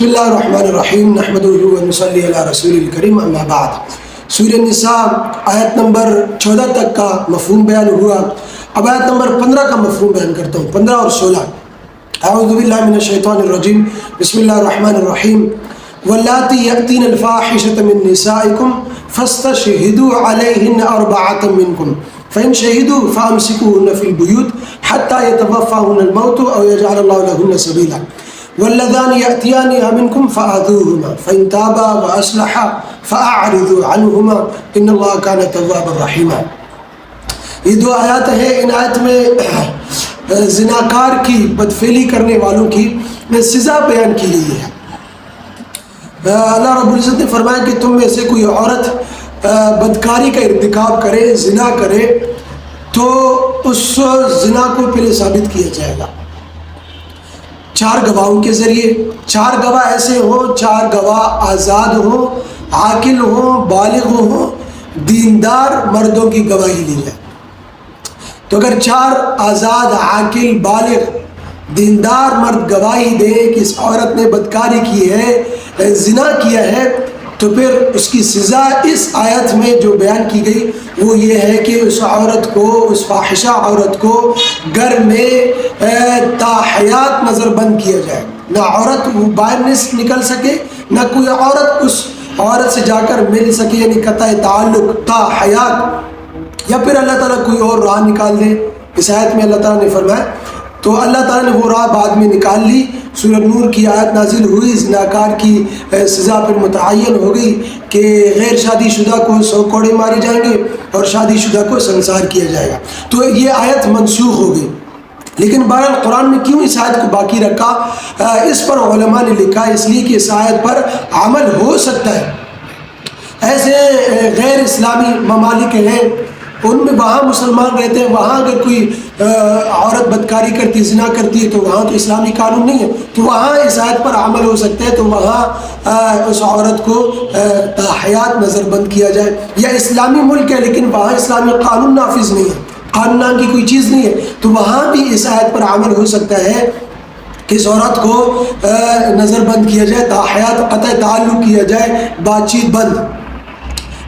بسم اللہ الرحمن الرحیم نحمدہ و نصلی علی رسول الکریم اما بعد۔ سورہ نساء آیت نمبر 14 تک کا مفہوم بیان ہوا۔ اب آیت نمبر 15 کا مفہوم بیان کرتا ہوں، 15 اور 16۔ اعوذ باللہ من الشیطان الرجیم، بسم اللہ الرحمن الرحیم۔ واللاتی یأتین الفاحشۃ من نسائکم فاستشہدوا علیہن اربعۃ منکم فإن شہدوا فامسکوہن فی البیوت حتی یتوفاہن الموت او یجعل اللہ لہن سبیلا واللذان یأتیانها منکم فآذوہما فإن تابا وأصلحا فأعرضوا عنہما ان اللہ کان توابا رحیما۔ یہ دو آیات ہیں، ان آیت میں زناکار کی بدفعلی کرنے والوں کی سزا بیان کی گئی ہے۔ اللہ رب العزت نے فرمایا کہ تم میں سے کوئی عورت بدکاری کا ارتکاب کرے، زنا کرے، تو اس زنا کو پہلے ثابت کیا جائے گا 4 گواہوں کے ذریعے۔ 4 گواہ ایسے ہوں، 4 گواہ آزاد ہوں، عاقل ہوں، بالغ ہوں، دیندار مردوں کی گواہی لی جائے۔ تو اگر 4 آزاد، عاقل، بالغ، دیندار مرد گواہی دے کہ اس عورت نے بدکاری کی ہے، زنا کیا ہے، تو پھر اس کی سزا اس آیت میں جو بیان کی گئی وہ یہ ہے کہ اس عورت کو، اس فاحشہ عورت کو گھر میں تا حیات نظر بند کیا جائے۔ نہ عورت باہر نکل سکے، نہ کوئی عورت اس عورت سے جا کر مل سکے، یعنی قطع تعلق تا حیات، یا پھر اللہ تعالیٰ کوئی اور راہ نکال دے۔ اس آیت میں اللہ تعالیٰ نے فرمایا، تو اللہ تعالیٰ نے وہ راہ بعد میں نکال لی۔ سورہ نور کی آیت نازل ہوئی، زناکار کی سزا پھر متعین ہو گئی کہ غیر شادی شدہ کو 100 کوڑے مارے جائیں گے اور شادی شدہ کو سنسار کیا جائے گا۔ تو یہ آیت منسوخ ہو گئی، لیکن بہرحال قرآن نے کیوں اس آیت کو باقی رکھا؟ اس پر علماء نے لکھا اس لیے کہ اس آیت پر عمل ہو سکتا ہے۔ ایسے غیر اسلامی ممالک ہیں، ان میں وہاں مسلمان رہتے ہیں، وہاں اگر کوئی عورت بدکاری کرتی، زنا کرتی ہے، تو وہاں تو اسلامی قانون نہیں ہے، تو وہاں اس آیت پر عمل ہو سکتا ہے، تو وہاں اس عورت کو حیات نظر بند کیا جائے۔ یا اسلامی ملک ہے لیکن وہاں اسلامی قانون نافذ نہیں ہے، قانون نام کی کوئی چیز نہیں ہے، تو وہاں بھی اس آیت پر عمل ہو سکتا ہے کہ اس عورت کو نظر بند کیا جائے، تا حیات قطع تعلق کیا جائے، بات چیت بند۔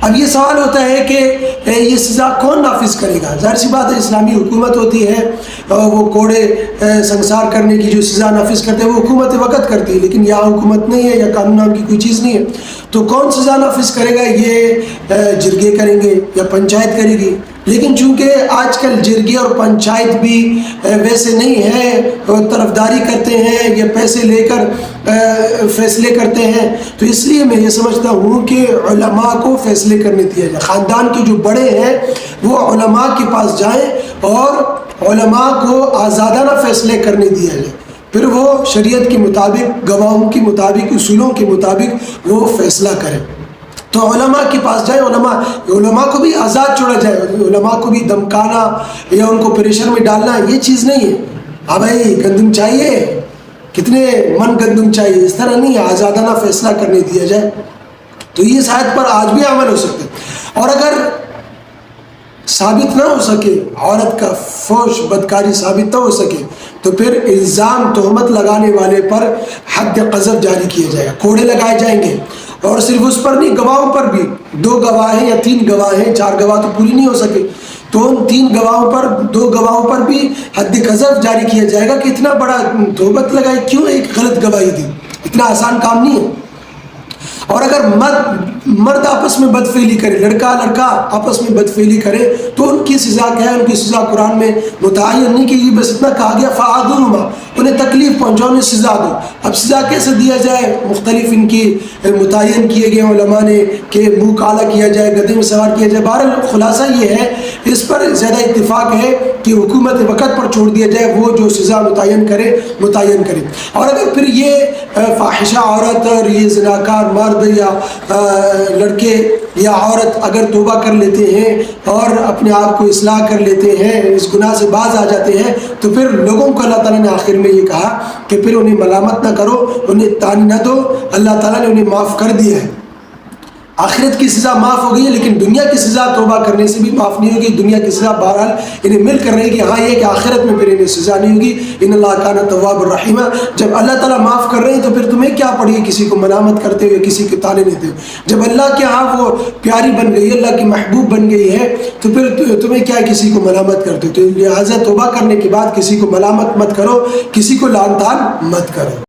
اب یہ سوال ہوتا ہے کہ یہ سزا کون نافذ کرے گا؟ ظاہر سی بات ہے، اسلامی حکومت ہوتی ہے، وہ کوڑے سنسار کرنے کی جو سزا نافذ کرتے ہیں وہ حکومت وقت کرتی ہے، لیکن یہاں حکومت نہیں ہے یا قانون نام کی کوئی چیز نہیں ہے، تو کون سزا نافذ کرے گا؟ یہ جرگے کریں گے یا پنچایت کرے گی؟ لیکن چونکہ آج کل جرگے اور پنچایت بھی ویسے نہیں ہیں، طرفداری کرتے ہیں یا پیسے لے کر فیصلے کرتے ہیں، تو اس لیے میں یہ سمجھتا ہوں کہ علماء کو فیصلے کرنے دیا جائے۔ خاندان کے جو بڑے ہیں وہ علماء کے پاس جائیں اور علماء کو آزادانہ فیصلے کرنے دیا جائے، پھر وہ شریعت کے مطابق، گواہوں کے مطابق، اصولوں کے مطابق وہ فیصلہ کریں۔ تو علماء کے پاس جائیں، علماء کو بھی آزاد چھوڑا جائے، علماء کو بھی دمکانا یا ان کو پریشر میں ڈالنا یہ چیز نہیں ہے۔ ہاں بھائی گندم چاہیے، کتنے من گندم چاہیے، اس طرح نہیں ہے، آزادانہ فیصلہ کرنے دیا جائے۔ تو یہ شاید پر آج بھی عمل ہو سکتا ہے۔ اور اگر ثابت نہ ہو سکے، عورت کا فحش بدکاری ثابت نہ ہو سکے، تو پھر الزام تہمت لگانے والے پر حد قذف جاری کیا جائے گا، کوڑے لگائے جائیں گے۔ اور صرف اس پر نہیں، گواہوں پر بھی، 2 گواہ ہیں یا 3 گواہ ہیں، 4 گواہ تو پوری نہیں ہو سکے، تو ان 3 گواہوں پر، 2 گواہوں پر بھی حد قذف جاری کیا جائے گا کہ اتنا بڑا تہمت لگائی، کیوں ایک غلط گواہی دی؟ اتنا آسان کام نہیں ہے۔ اور اگر مرد آپس میں بدفعلی کرے، لڑکا آپس میں بدفعلی کرے، تو ان کی سزا کیا ہے؟ ان کی سزا قرآن میں متعین نہیں کی، بس اتنا کہا گیا فَعَذُوهُمَا، انہیں تکلیف پہنچاؤ، انہیں سزا دو۔ اب سزا کیسے دیا جائے؟ مختلف ان کی متعین کیے گئے علماء نے کہ منہ کالا کیا جائے، گدھے میں سوار کیا جائے۔ بہرحال خلاصہ یہ ہے، اس پر زیادہ اتفاق ہے کہ حکومت وقت پر چھوڑ دیا جائے، وہ جو سزا متعین کرے۔ اور اگر پھر یہ فاحشہ عورت اور یہ زناکار مرد یا لڑکے یا عورت اگر توبہ کر لیتے ہیں اور اپنے آپ کو اصلاح کر لیتے ہیں، اس گناہ سے باز آ جاتے ہیں، تو پھر لوگوں کو اللہ تعالیٰ نے آخر میں یہ کہا کہ پھر انہیں ملامت نہ کرو، انہیں تان نہ دو، اللہ تعالیٰ نے انہیں معاف کر دیا ہے۔ آخرت کی سزا معاف ہو گئی ہے، لیکن دنیا کی سزا توبہ کرنے سے بھی معاف نہیں ہوگی. دنیا کی سزا بہرحال انہیں مل کر رہے گی. ہاں یہ کہ آخرت میں پھر انہیں سزا نہیں ہوگی. ان اللہ کان تواب الرحیم. جب اللہ تعالیٰ معاف کر رہے ہیں تو پھر تمہیں کیا پڑی کسی کو ملامت کرتے ہوئے، کسی کے تانے دیتے ہوئے؟ جب اللہ کے ہاں وہ پیاری بن گئی، اللہ کی محبوب بن گئی ہے، تو پھر تمہیں کیا کسی کو ملامت کرتے ہو؟ تو لہٰذا توبہ کرنے کے بعد کسی کو ملامت مت کرو، کسی کو لعن طعن مت کرو.